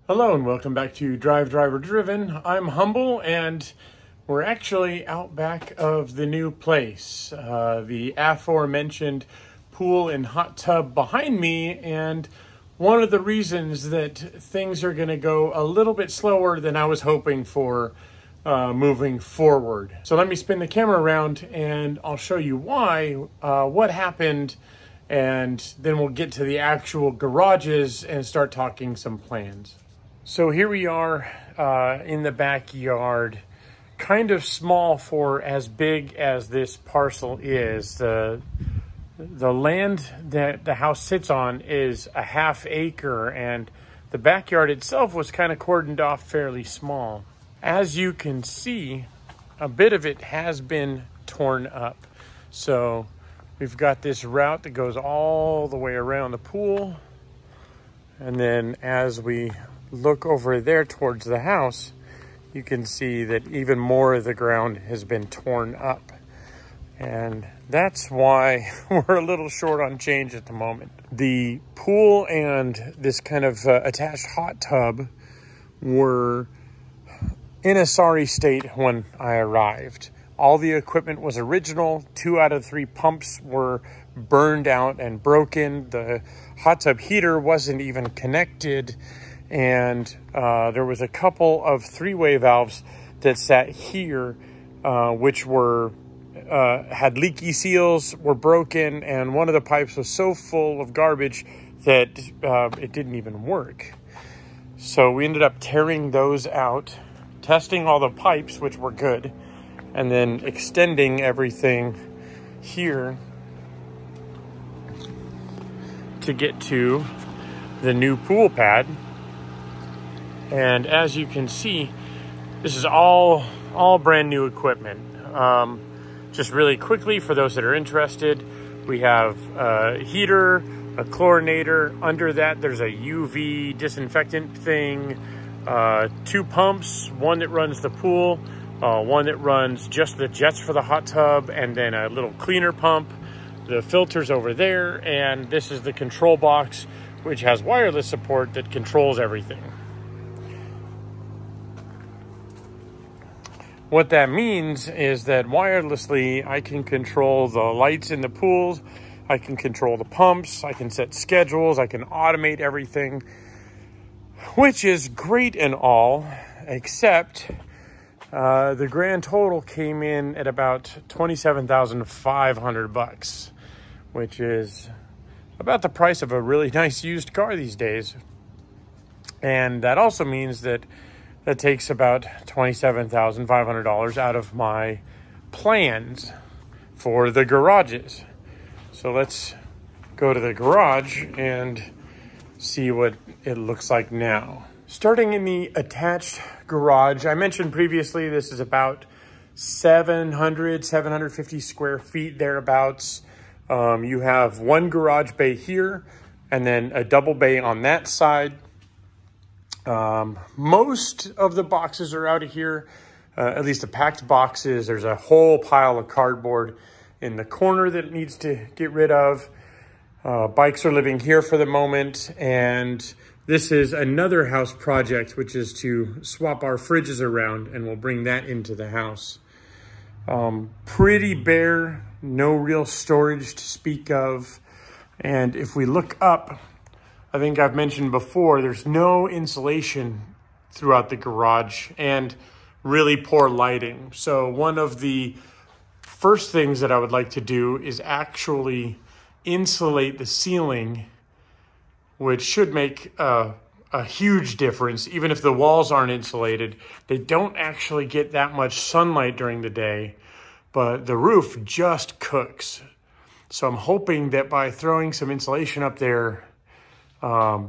Hello and welcome back to Drive Driver Driven. I'm Humble and we're actually out back of the new place. The aforementioned pool and hot tub behind me, and one of the reasons that things are going to go a little bit slower than I was hoping for moving forward. So let me spin the camera around and I'll show you why, what happened, and then we'll get to the actual garages and start talking some plans. So here we are in the backyard, kind of small for as big as this parcel is. The land that the house sits on is a ½ acre, and the backyard itself was kind of cordoned off fairly small. As you can see, a bit of it has been torn up. So we've got this route that goes all the way around the pool, and then as we look over there towards the house, you can see that even more of the ground has been torn up. And that's why we're a little short on change at the moment. The pool and this kind of attached hot tub were in a sorry state when I arrived. All the equipment was original. 2 out of 3 pumps were burned out and broken. The hot tub heater wasn't even connected. And there was a couple of 3-way valves that sat here, which were had leaky seals, were broken, and one of the pipes was so full of garbage that it didn't even work. So we ended up tearing those out, testing all the pipes, which were good, and then extending everything here to get to the new pool pad. And as you can see, this is all brand new equipment. Just really quickly, for those that are interested, we have a heater, a chlorinator. Under that, there's a UV disinfectant thing, 2 pumps, one that runs the pool, one that runs just the jets for the hot tub, and then a little cleaner pump. The filter's over there, and this is the control box, which has wireless support that controls everything. What that means is that wirelessly, I can control the lights in the pools, I can control the pumps, I can set schedules, I can automate everything, which is great and all, except the grand total came in at about $27,500, which is about the price of a really nice used car these days. And that also means that takes about $27,500 out of my plans for the garages. So let's go to the garage and see what it looks like now. Starting in the attached garage, I mentioned previously this is about 750 square feet, thereabouts. You have 1 garage bay here and then a double bay on that side. Most of the boxes are out of here, at least the packed boxes. There's a whole pile of cardboard in the corner that needs to get rid of. Bikes are living here for the moment, and this is another house project, which is to swap our fridges around, and we'll bring that into the house. Pretty bare, no real storage to speak of. And if we look up, I think I've mentioned before, there's no insulation throughout the garage and really poor lighting. So one of the first things that I would like to do is actually insulate the ceiling, which should make a huge difference. Even if the walls aren't insulated, they don't actually get that much sunlight during the day, but the roof just cooks. So I'm hoping that by throwing some insulation up there,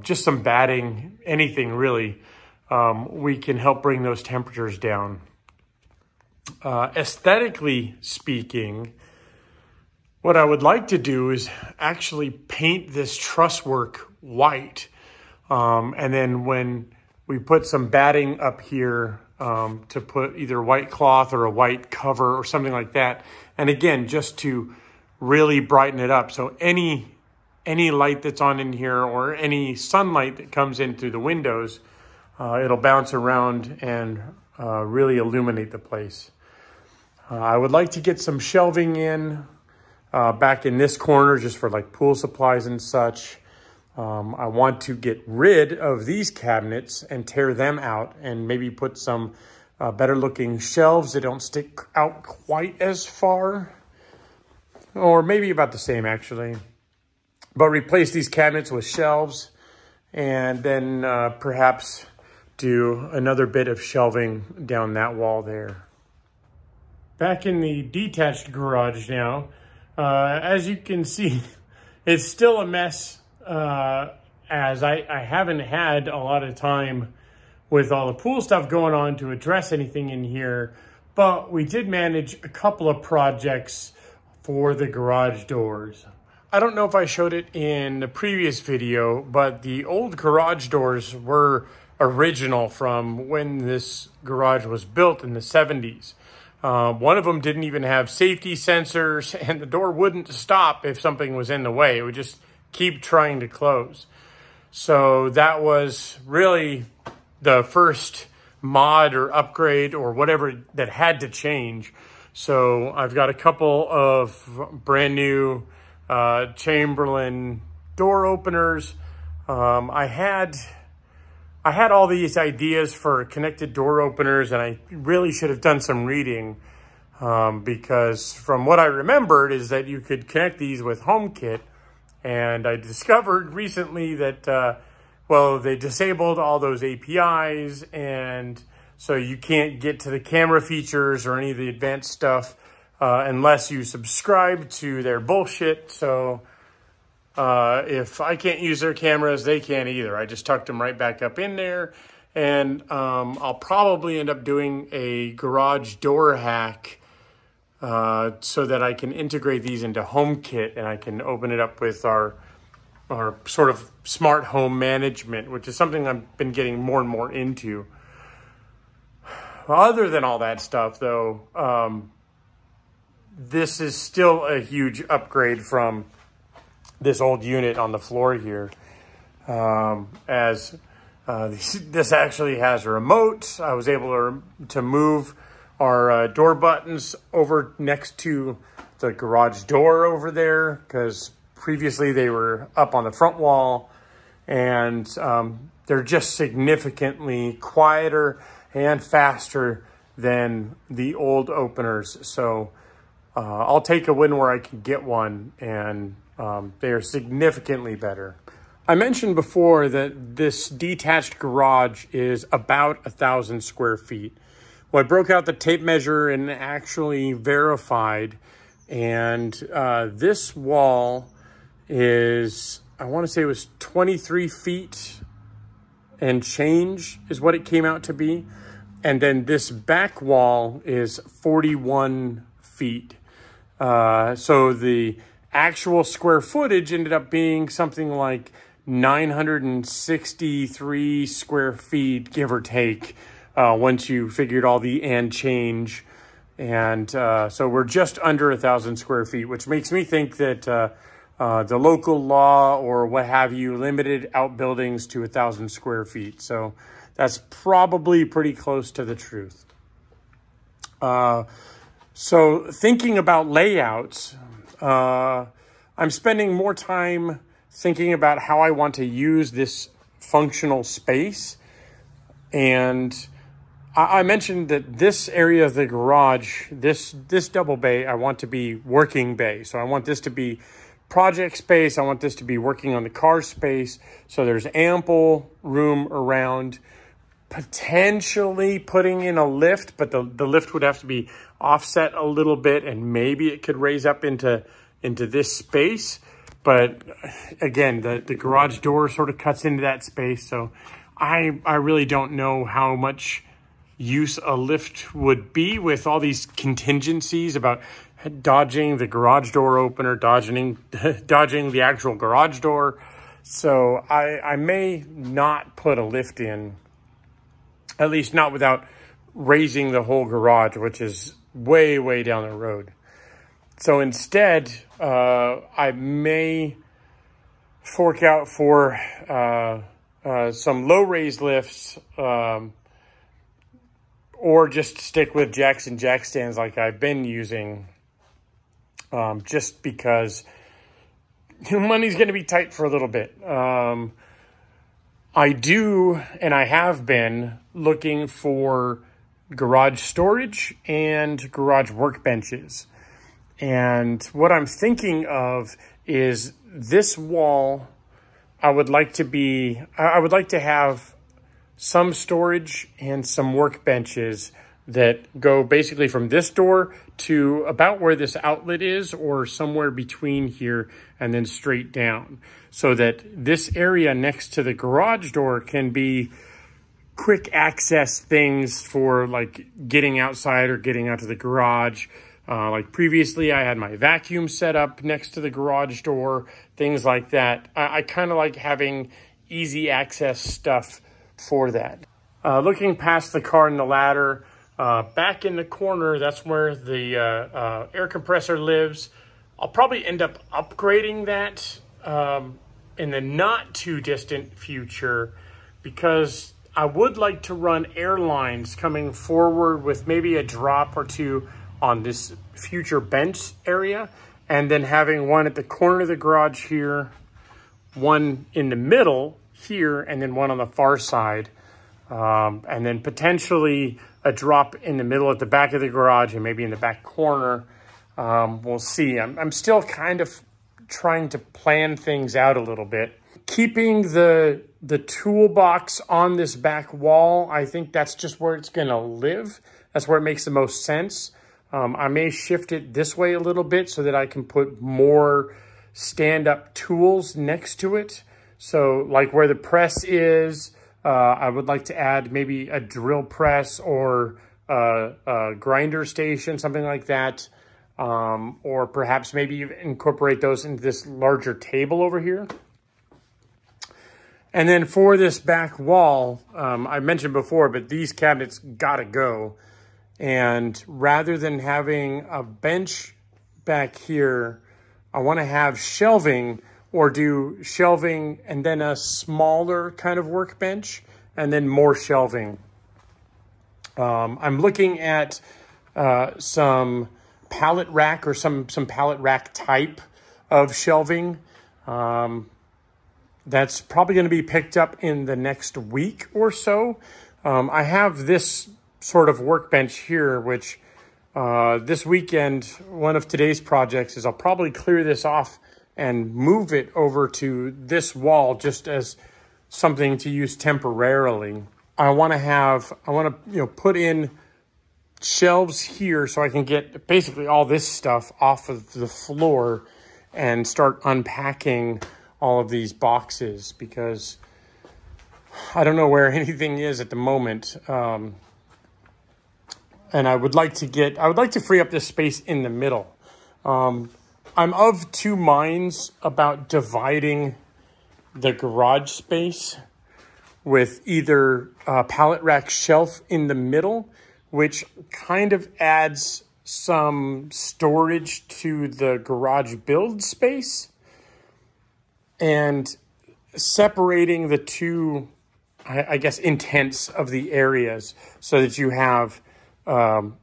just some batting, anything really, we can help bring those temperatures down. Aesthetically speaking, what I would like to do is actually paint this truss work white. And then when we put some batting up here, to put either white cloth or a white cover or something like that. And again, just to really brighten it up. So any light that's on in here or any sunlight that comes in through the windows it'll bounce around and really illuminate the place. I would like to get some shelving in back in this corner just for like pool supplies and such. I want to get rid of these cabinets and tear them out and maybe put some better looking shelves that don't stick out quite as far, or maybe about the same actually, but replace these cabinets with shelves and then perhaps do another bit of shelving down that wall there. Back in the detached garage now, as you can see, it's still a mess as I haven't had a lot of time with all the pool stuff going on to address anything in here, but we did manage a couple of projects for the garage doors. I don't know if I showed it in the previous video, but the old garage doors were original from when this garage was built in the 70s. One of them didn't even have safety sensors, and the door wouldn't stop if something was in the way. It would just keep trying to close. So that was really the first mod or upgrade or whatever that had to change. So I've got a couple of brand new Chamberlain door openers. I had all these ideas for connected door openers, and I really should have done some reading because from what I remembered is that you could connect these with HomeKit, and I discovered recently that, well, they disabled all those APIs, and so you can't get to the camera features or any of the advanced stuff unless you subscribe to their bullshit. So if I can't use their cameras, they can't either. I just tucked them right back up in there. And I'll probably end up doing a garage door hack so that I can integrate these into HomeKit and I can open it up with our sort of smart home management, which is something I've been getting more and more into. Other than all that stuff, though, this is still a huge upgrade from this old unit on the floor here, as this actually has a remote. I was able to move our door buttons over next to the garage door over there, because previously they were up on the front wall, and they're just significantly quieter and faster than the old openers. So I'll take a win where I can get one, and they are significantly better. I mentioned before that this detached garage is about 1,000 square feet. Well, I broke out the tape measure and actually verified, and this wall is, I want to say it was 23 feet and change is what it came out to be. And then this back wall is 41 feet. So the actual square footage ended up being something like 963 square feet, give or take, once you figured all the and change. And so we're just under 1,000 square feet, which makes me think that the local law or what have you limited outbuildings to 1,000 square feet. So that's probably pretty close to the truth. So thinking about layouts, I'm spending more time thinking about how I want to use this functional space. And I mentioned that this area of the garage, this double bay, I want to be working bay. So I want this to be project space. I want this to be working on the car space. So there's ample room around, potentially putting in a lift, but the lift would have to be offset a little bit, and maybe it could raise up into this space. But again, the garage door sort of cuts into that space. So I really don't know how much use a lift would be with all these contingencies about dodging the garage door opener, dodging the actual garage door. So I may not put a lift in, at least not without raising the whole garage, which is way, way down the road. So instead, I may fork out for a some low raise lifts, or just stick with jacks and jack stands like I've been using, just because money's going to be tight for a little bit. I do, and I have been looking for garage storage and garage workbenches. And what I'm thinking of is this wall, I would like to have some storage and some workbenches that go basically from this door to about where this outlet is, or somewhere between here and then straight down, so that this area next to the garage door can be quick access things for like getting outside or getting out to the garage. Like previously, I had my vacuum set up next to the garage door, things like that. I kind of like having easy access stuff for that. Looking past the car and the ladder, back in the corner, that's where the air compressor lives. I'll probably end up upgrading that in the not too distant future, because I would like to run air lines coming forward with maybe a drop or two on this future bench area, and then having one at the corner of the garage here, one in the middle here, and then one on the far side, and then potentially a drop in the middle at the back of the garage and maybe in the back corner. We'll see. I'm still kind of trying to plan things out a little bit. Keeping the toolbox on this back wall, I think that's just where it's going to live. That's where it makes the most sense. I may shift it this way a little bit so that I can put more stand-up tools next to it. So like where the press is, I would like to add maybe a drill press or a grinder station, something like that. Or perhaps maybe incorporate those into this larger table over here. And then for this back wall, I mentioned before, but these cabinets gotta go. And rather than having a bench back here, I want to have shelving, or do shelving and then a smaller kind of workbench and then more shelving. I'm looking at some pallet rack or some pallet rack type of shelving. That's probably going to be picked up in the next week or so. I have this sort of workbench here, which this weekend, one of today's projects is I'll probably clear this off and move it over to this wall just as something to use temporarily. I want to put in shelves here so I can get basically all this stuff off of the floor and start unpacking all of these boxes, because I don't know where anything is at the moment. And I would like to free up this space in the middle. I'm of two minds about dividing the garage space with either a pallet rack shelf in the middle, which kind of adds some storage to the garage build space, and separating the two, I guess, intents of the areas so that you have, it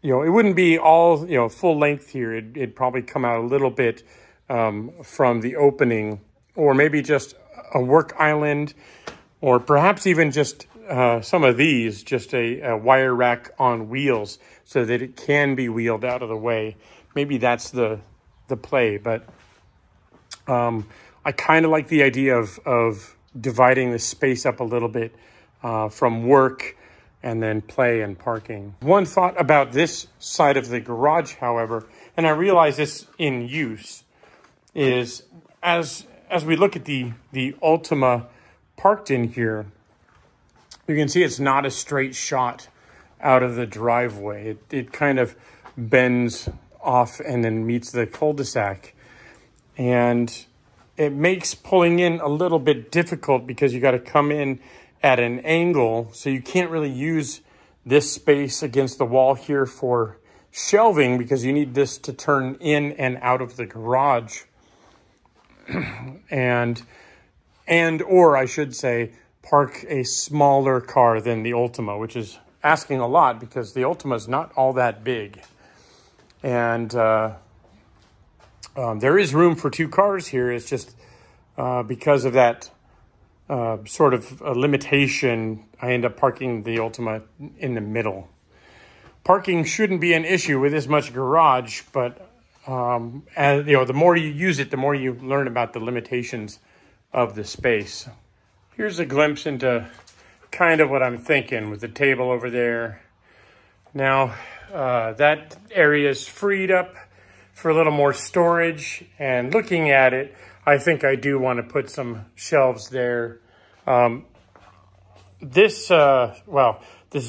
wouldn't be all, full length here. It'd probably come out a little bit from the opening, or maybe just a work island, or perhaps even just some of these, just a wire rack on wheels so that it can be wheeled out of the way. Maybe that's the play, but I kind of like the idea of dividing the space up a little bit from work and then play and parking. One thought about this side of the garage, however, and I realize this in use, is as we look at the Ultima parked in here, you can see it's not a straight shot out of the driveway. It kind of bends off and then meets the cul-de-sac. And it makes pulling in a little bit difficult because you got to come in at an angle. So you can't really use this space against the wall here for shelving, because you need this to turn in and out of the garage. or I should say, park a smaller car than the Ultima, which is asking a lot because the Ultima is not all that big. And there is room for 2 cars here. It's just because of that sort of a limitation, I end up parking the Ultima in the middle. Parking shouldn't be an issue with this much garage, but and, the more you use it, the more you learn about the limitations of the space. Here's a glimpse into kind of what I'm thinking with the table over there. Now, that area is freed up for a little more storage, and looking at it, I think I do want to put some shelves there. This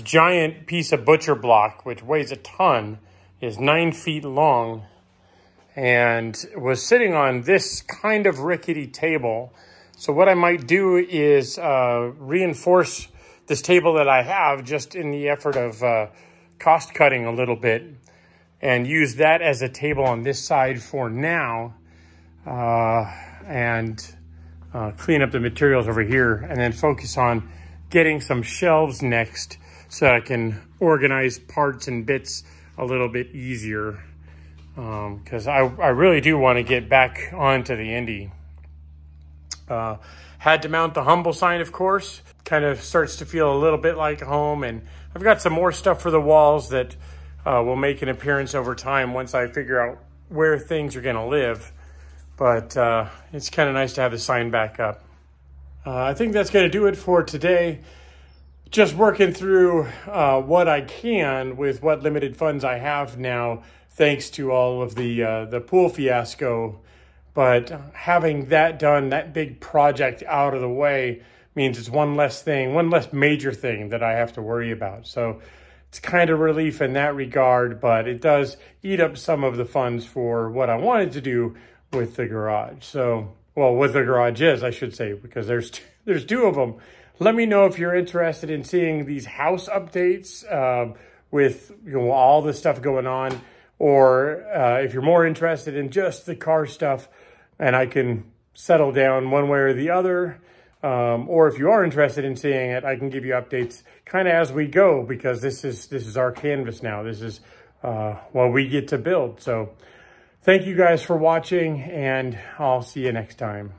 giant piece of butcher block, which weighs a ton, is 9 feet long and was sitting on this kind of rickety table. So what I might do is reinforce this table that I have just in the effort of cost cutting a little bit, and use that as a table on this side for now, and clean up the materials over here, and then focus on getting some shelves next so I can organize parts and bits a little bit easier, because I really do want to get back onto the Indy. Had to mount the Humble sign, of course. Kind of starts to feel a little bit like home, and I've got some more stuff for the walls that will make an appearance over time once I figure out where things are going to live. But it's kind of nice to have the sign back up. I think that's going to do it for today. Just working through what I can with what limited funds I have now, thanks to all of the pool fiasco. But having that done, that big project out of the way, means it's one less thing, one less major thing that I have to worry about. So it's kind of relief in that regard, but it does eat up some of the funds for what I wanted to do with the garage. So, well, what the garage is, I should say, because there's 2 of them. Let me know if you're interested in seeing these house updates with all the stuff going on, or if you're more interested in just the car stuff and I can settle down one way or the other. Or if you are interested in seeing it, I can give you updates kind of as we go, because this is our canvas now. This is what we get to build. So thank you guys for watching, and I'll see you next time.